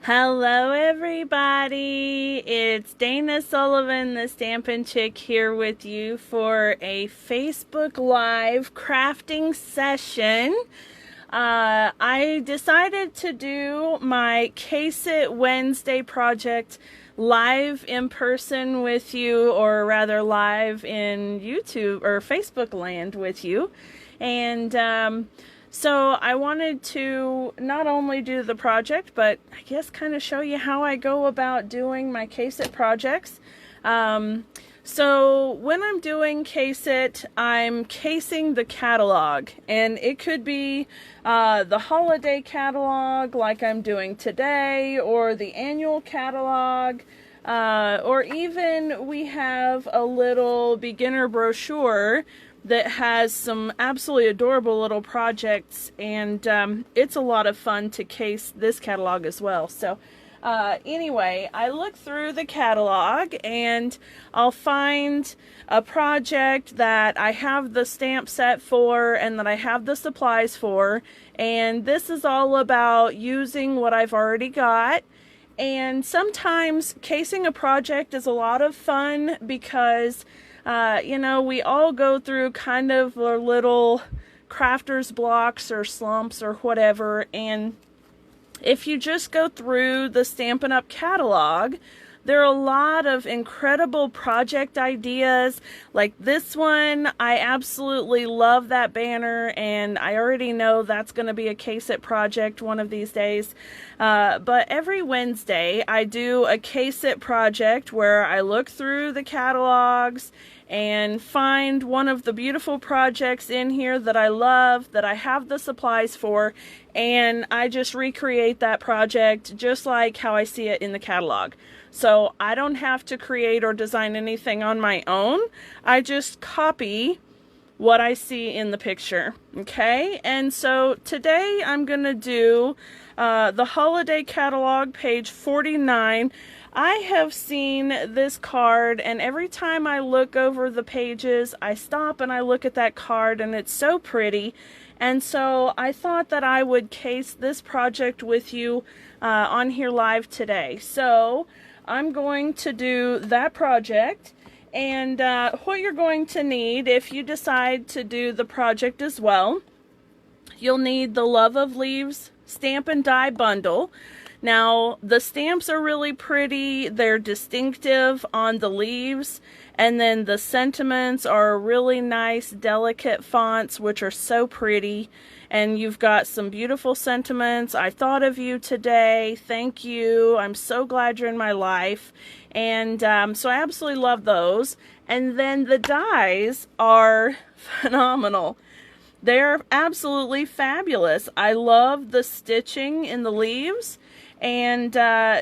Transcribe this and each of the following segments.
Hello everybody, it's Dana Sullivan, the Stampin' Chick, here with you for a Facebook Live crafting session. I decided to do my Case It Wednesday project live in person with you, or rather live in YouTube or Facebook land with you. And so I wanted to not only do the project, but I guess kind of show you how I go about doing my Case It projects. So when I'm doing Case It, I'm casing the catalog, and it could be the holiday catalog like I'm doing today, or the annual catalog, or even we have a little beginner brochure that has some absolutely adorable little projects, and it's a lot of fun to case this catalog as well. So anyway, I look through the catalog and I'll find a project that I have the stamp set for and that I have the supplies for, and this is all about using what I've already got. And sometimes casing a project is a lot of fun because you know, we all go through kind of our little crafter's blocks or slumps or whatever, and if you just go through the Stampin' Up! Catalog, there are a lot of incredible project ideas. Like this one, I absolutely love that banner, and I already know that's going to be a Case It project one of these days. But every Wednesday, I do a Case It project where I look through the catalogs and find one of the beautiful projects in here that I love, that I have the supplies for, and I just recreate that project just like how I see it in the catalog. So I don't have to create or design anything on my own. I just copy what I see in the picture. Okay, and so today I'm gonna do the holiday catalog, page 49. I have seen this card, and every time I look over the pages, I stop and I look at that card, and it's so pretty. And so I thought that I would case this project with you on here live today. So I'm going to do that project, and what you're going to need if you decide to do the project as well, you'll need the Love of Leaves Stamp and Die bundle. Now, the stamps are really pretty, they're distinctive on the leaves, and then the sentiments are really nice, delicate fonts, which are so pretty, and you've got some beautiful sentiments. I thought of you today, thank you, I'm so glad you're in my life, and so I absolutely love those. And then the dies are phenomenal. They're absolutely fabulous. I love the stitching in the leaves. And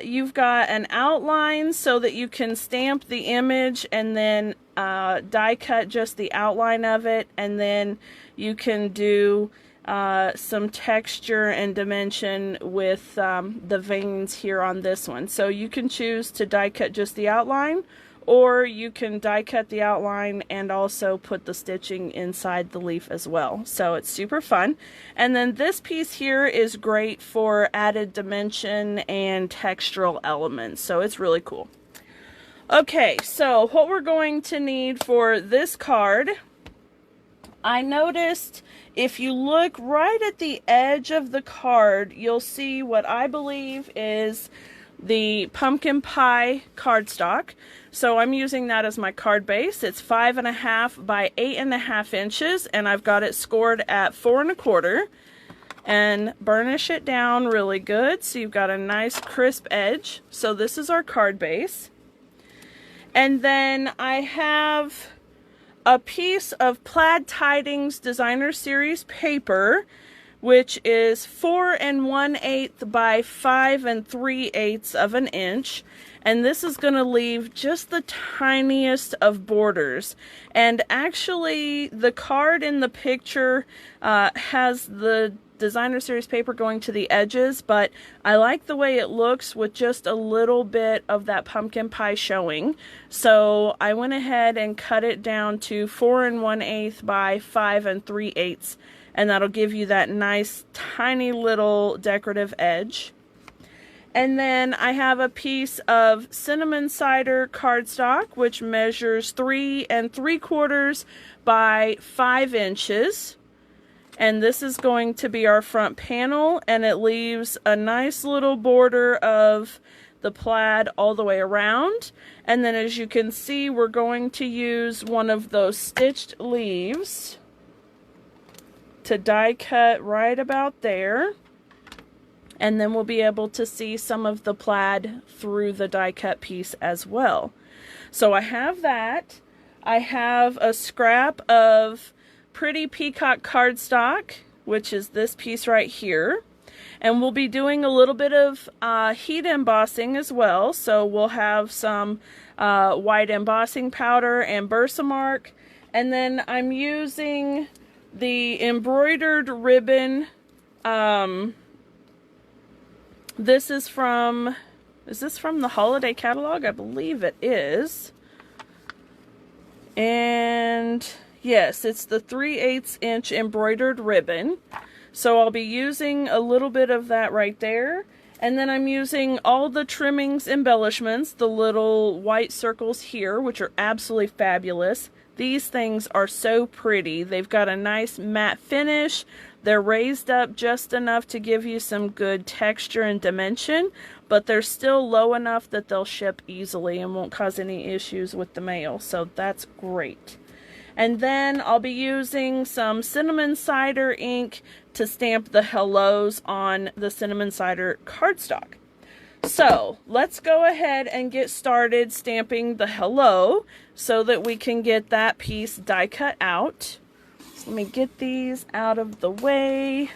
you've got an outline so that you can stamp the image and then die cut just the outline of it, and then you can do some texture and dimension with the veins here on this one. So you can choose to die cut just the outline, or you can die cut the outline and also put the stitching inside the leaf as well. So it's super fun. And then this piece here is great for added dimension and textural elements. So it's really cool. Okay, so what we're going to need for this card, I noticed if you look right at the edge of the card, you'll see what I believe is the pumpkin pie cardstock. So I'm using that as my card base. It's 5.5 by 8.5 inches, and I've got it scored at 4.25, and burnish it down really good so you've got a nice crisp edge. So this is our card base. And then I have a piece of Plaid Tidings Designer Series paper, which is 4 1/8 by 5 3/8 of an inch. And this is going to leave just the tiniest of borders. And actually, the card in the picture has the Designer Series paper going to the edges, but I like the way it looks with just a little bit of that pumpkin pie showing. So I went ahead and cut it down to 4 1/8 by 5 3/8. And that'll give you that nice tiny little decorative edge. And then I have a piece of cinnamon cider cardstock, which measures 3 3/4 by 5 inches. And this is going to be our front panel, and it leaves a nice little border of the plaid all the way around. And then as you can see, we're going to use one of those stitched leaves to die cut right about there. And then we'll be able to see some of the plaid through the die cut piece as well. So I have that. I have a scrap of pretty peacock cardstock, which is this piece right here. And we'll be doing a little bit of heat embossing as well. So we'll have some white embossing powder and Versamark. And then I'm using the embroidered ribbon. This is this from the holiday catalog? I believe it is. And yes, it's the 3/8 inch embroidered ribbon. So I'll be using a little bit of that right there. And then I'm using all the trimmings embellishments, the little white circles here, which are absolutely fabulous. These things are so pretty. They've got a nice matte finish. They're raised up just enough to give you some good texture and dimension, but they're still low enough that they'll ship easily and won't cause any issues with the mail. So that's great. And then I'll be using some cinnamon cider ink to stamp the hellos on the cinnamon cider cardstock. So let's go ahead and get started stamping the hello so that we can get that piece die cut out. So let me get these out of the way.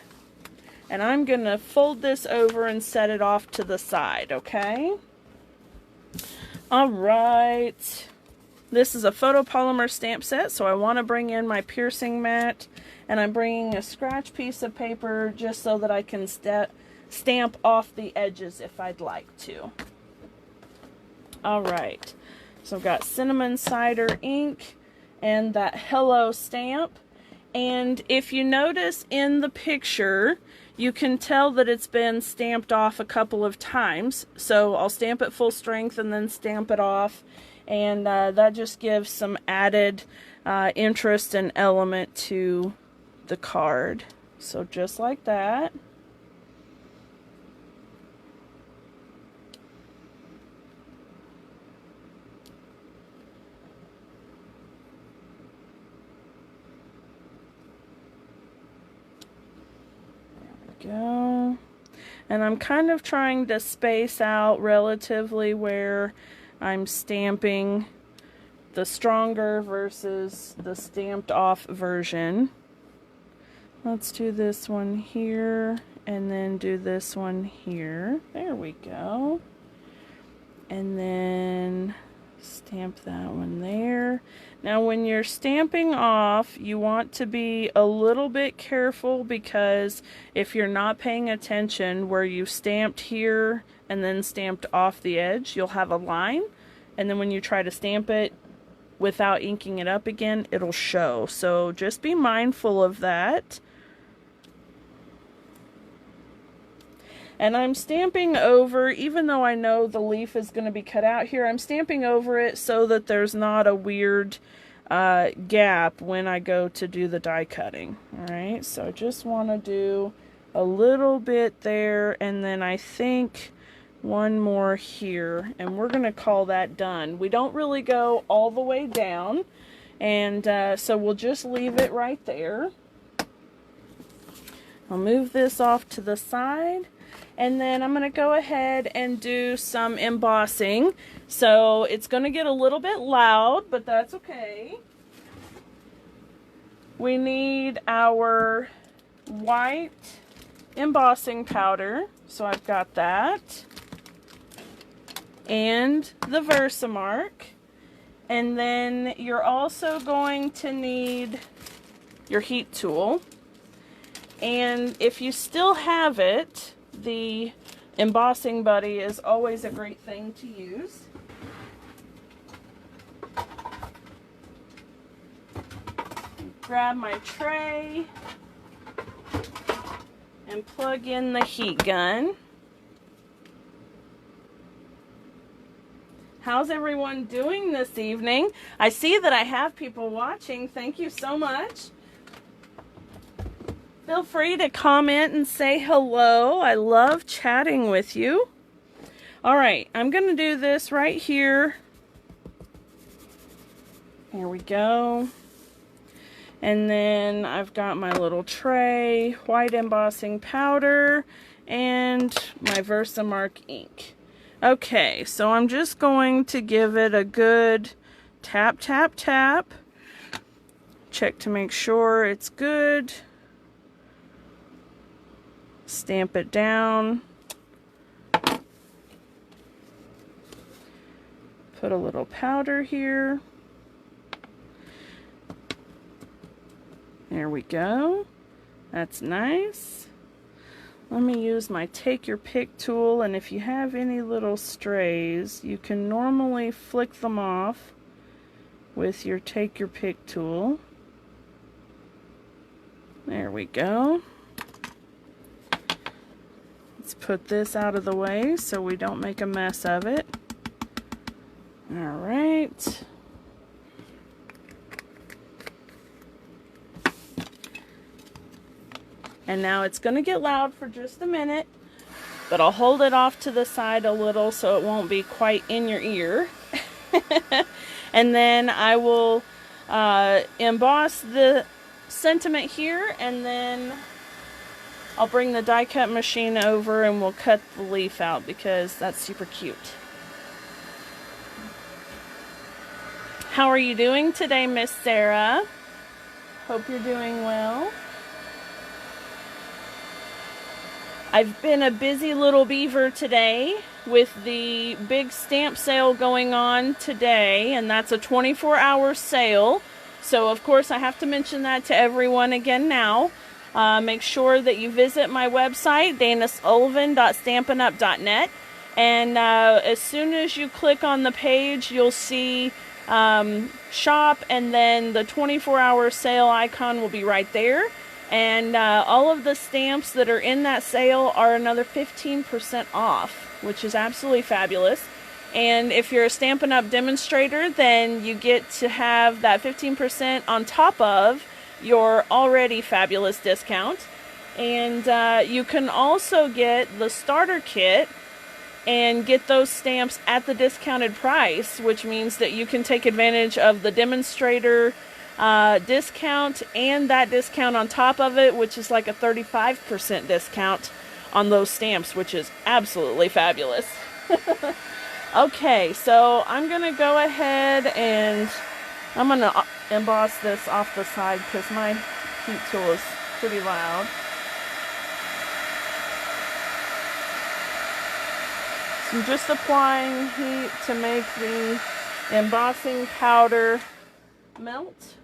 And I'm going to fold this over and set it off to the side, okay? All right. This is a photopolymer stamp set, so I want to bring in my piercing mat. And I'm bringing a scratch piece of paper just so that I can stamp off the edges if I'd like to. All right. So I've got cinnamon cider ink and that hello stamp. And if you notice in the picture, you can tell that it's been stamped off a couple of times. So I'll stamp it full strength and then stamp it off. And that just gives some added interest and element to the card. So just like that. Go. And I'm kind of trying to space out relatively where I'm stamping the stronger versus the stamped off version. Let's do this one here and then do this one here. There we go. And then stamp that one there. Now when you're stamping off, you want to be a little bit careful, because if you're not paying attention where you stamped here and then stamped off the edge, you'll have a line, and then when you try to stamp it without inking it up again, it'll show. So just be mindful of that. And I'm stamping over, even though I know the leaf is going to be cut out here, I'm stamping over it so that there's not a weird gap when I go to do the die cutting. Alright, so I just want to do a little bit there, and then I think one more here, and we're going to call that done. We don't really go all the way down, and so we'll just leave it right there. I'll move this off to the side. And then I'm going to go ahead and do some embossing. So it's going to get a little bit loud, but that's okay. We need our white embossing powder. So I've got that. And the Versamark. And then you're also going to need your heat tool. And if you still have it, the embossing buddy is always a great thing to use. Grab my tray and plug in the heat gun. How's everyone doing this evening? I see that I have people watching. Thank you so much. Feel free to comment and say hello. I love chatting with you. All right, I'm going to do this right here. Here we go. And then I've got my little tray, white embossing powder, and my Versamark ink. Okay, so I'm just going to give it a good tap, tap, tap. Check to make sure it's good. Stamp it down. Put a little powder here. There we go. That's nice. Let me use my take your pick tool, and if you have any little strays, you can normally flick them off with your take your pick tool. There we go. Let's put this out of the way so we don't make a mess of it. All right. And now it's going to get loud for just a minute, but I'll hold it off to the side a little so it won't be quite in your ear. And then I will emboss the sentiment here, and then I'll bring the die cut machine over and we'll cut the leaf out because that's super cute. How are you doing today, Miss Sarah? Hope you're doing well. I've been a busy little beaver today with the big stamp sale going on today, and that's a 24-hour sale. So of course I have to mention that to everyone again now. Make sure that you visit my website, danasullivan.stampinup.net, and as soon as you click on the page, you'll see shop, and then the 24-hour sale icon will be right there. And all of the stamps that are in that sale are another 15% off, which is absolutely fabulous. And if you're a Stampin' Up! Demonstrator, then you get to have that 15% on top of your already fabulous discount. And you can also get the starter kit and get those stamps at the discounted price, which means that you can take advantage of the demonstrator discount and that discount on top of it, which is like a 35% discount on those stamps, which is absolutely fabulous. Okay, so I'm gonna go ahead and I'm gonna emboss this off the side because my heat tool is pretty loud. So I'm just applying heat to make the embossing powder melt,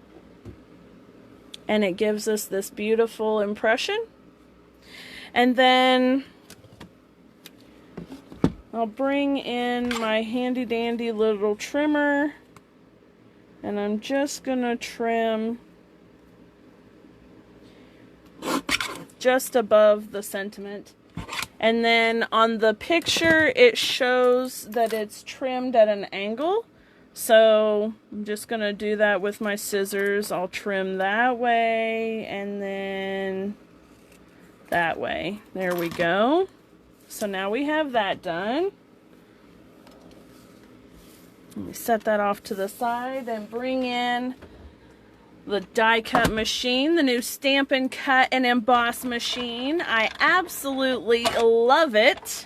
and it gives us this beautiful impression. And then I'll bring in my handy dandy little trimmer, and I'm just gonna trim just above the sentiment. And then on the picture it shows that it's trimmed at an angle. So I'm just going to do that with my scissors. I'll trim that way and then that way. There we go. So now we have that done. Let me set that off to the side and bring in the die cut machine, the new Stampin' Cut and Emboss machine. I absolutely love it.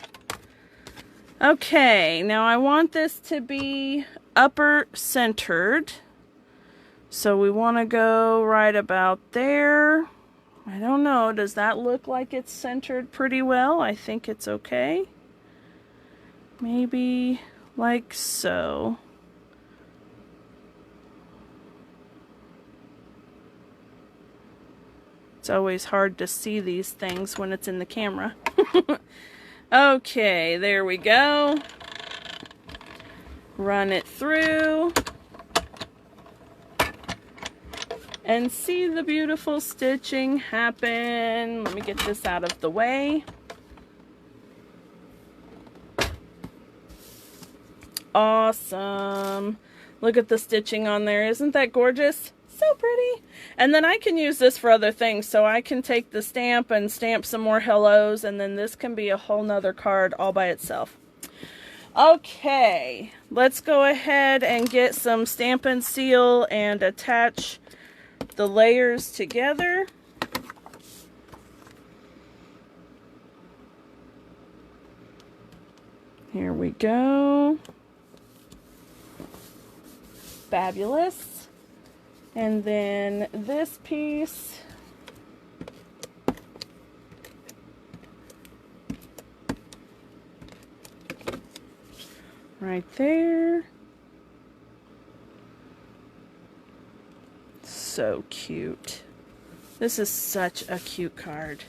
Okay, now I want this to be upper centered, so we want to go right about there. I don't know, does that look like it's centered pretty well? I think it's okay. Maybe like so. It's always hard to see these things when it's in the camera. Okay, there we go. Run it through. And see the beautiful stitching happen. Let me get this out of the way. awesome. Look at the stitching on there. Isn't that gorgeous? So pretty. And then I can use this for other things. So I can take the stamp and stamp some more hellos, and then this can be a whole nother card all by itself. Okay, let's go ahead and get some Stampin' Seal and attach the layers together. Here we go. Fabulous. And then this piece, right there. So cute. This is such a cute card.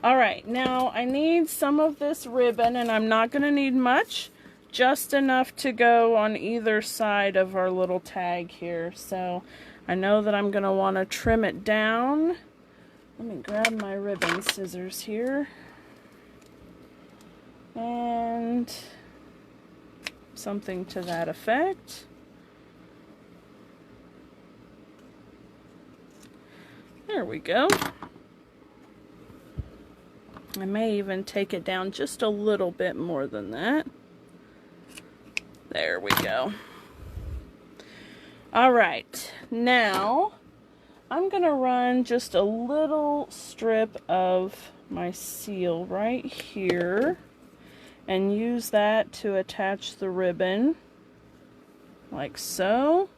Alright, now I need some of this ribbon, and I'm not going to need much. Just enough to go on either side of our little tag here. So I know that I'm going to want to trim it down. Let me grab my ribbon scissors here. And something to that effect. There we go. I may even take it down just a little bit more than that. There we go. Alright, now I'm going to run just a little strip of my seal right here and use that to attach the ribbon, like so.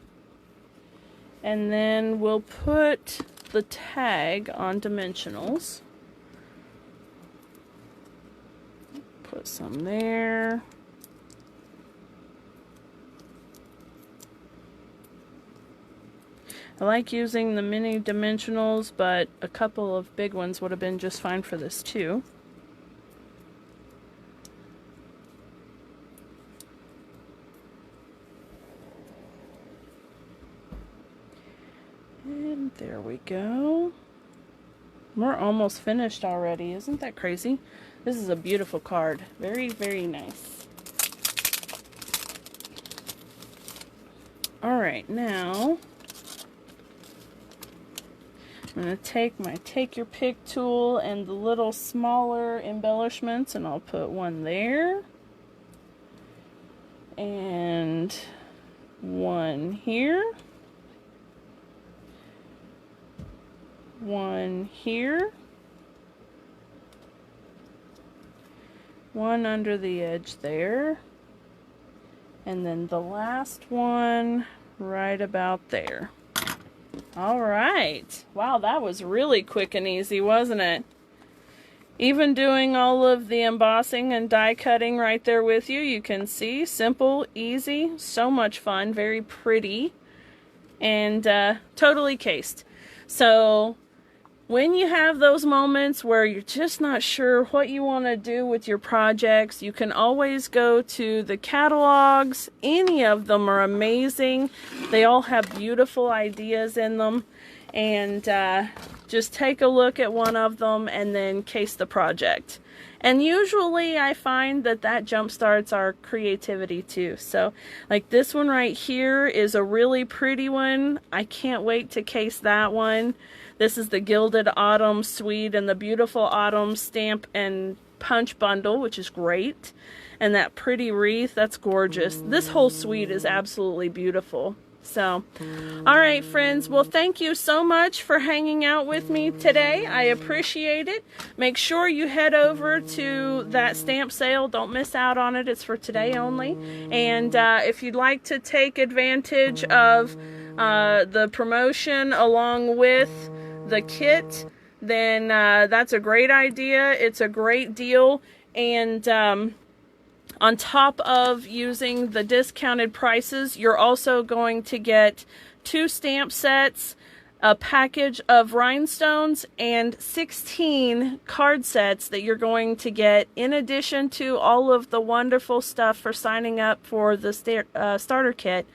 And then we'll put the tag on dimensionals. Put some there. I like using the mini dimensionals, but a couple of big ones would have been just fine for this too. And there we go. We're almost finished already. Isn't that crazy? This is a beautiful card. Very, very nice. Alright, now I'm going to take my Take Your Pick tool and the little smaller embellishments, and I'll put one there. And one here. One here. One under the edge there. And then the last one right about there. Alright. Wow, that was really quick and easy, wasn't it? Even doing all of the embossing and die cutting right there with you, you can see. Simple, easy, so much fun, very pretty, and totally cased. So when you have those moments where you're just not sure what you want to do with your projects, you can always go to the catalogs. Any of them are amazing. They all have beautiful ideas in them. And just take a look at one of them and then case the project. And usually I find that that jumpstarts our creativity too. So like this one right here is a really pretty one. I can't wait to case that one. This is the Gilded Autumn Suite and the Beautiful Autumn Stamp and Punch Bundle, which is great. And that pretty wreath, that's gorgeous. This whole suite is absolutely beautiful. So, alright friends, well thank you so much for hanging out with me today. I appreciate it. Make sure you head over to that stamp sale. Don't miss out on it. It's for today only. And if you'd like to take advantage of the promotion along with the kit, then that's a great idea. It's a great deal. And on top of using the discounted prices, you're also going to get 2 stamp sets, a package of rhinestones, and 16 card sets that you're going to get in addition to all of the wonderful stuff for signing up for the starter kit.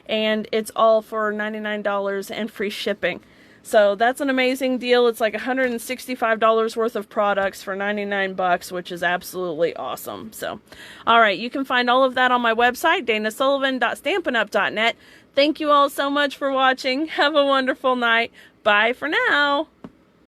And it's all for $99 and free shipping. So that's an amazing deal. It's like $165 worth of products for 99 bucks, which is absolutely awesome. So, all right, you can find all of that on my website, danasullivan.stampinup.net. Thank you all so much for watching. Have a wonderful night. Bye for now.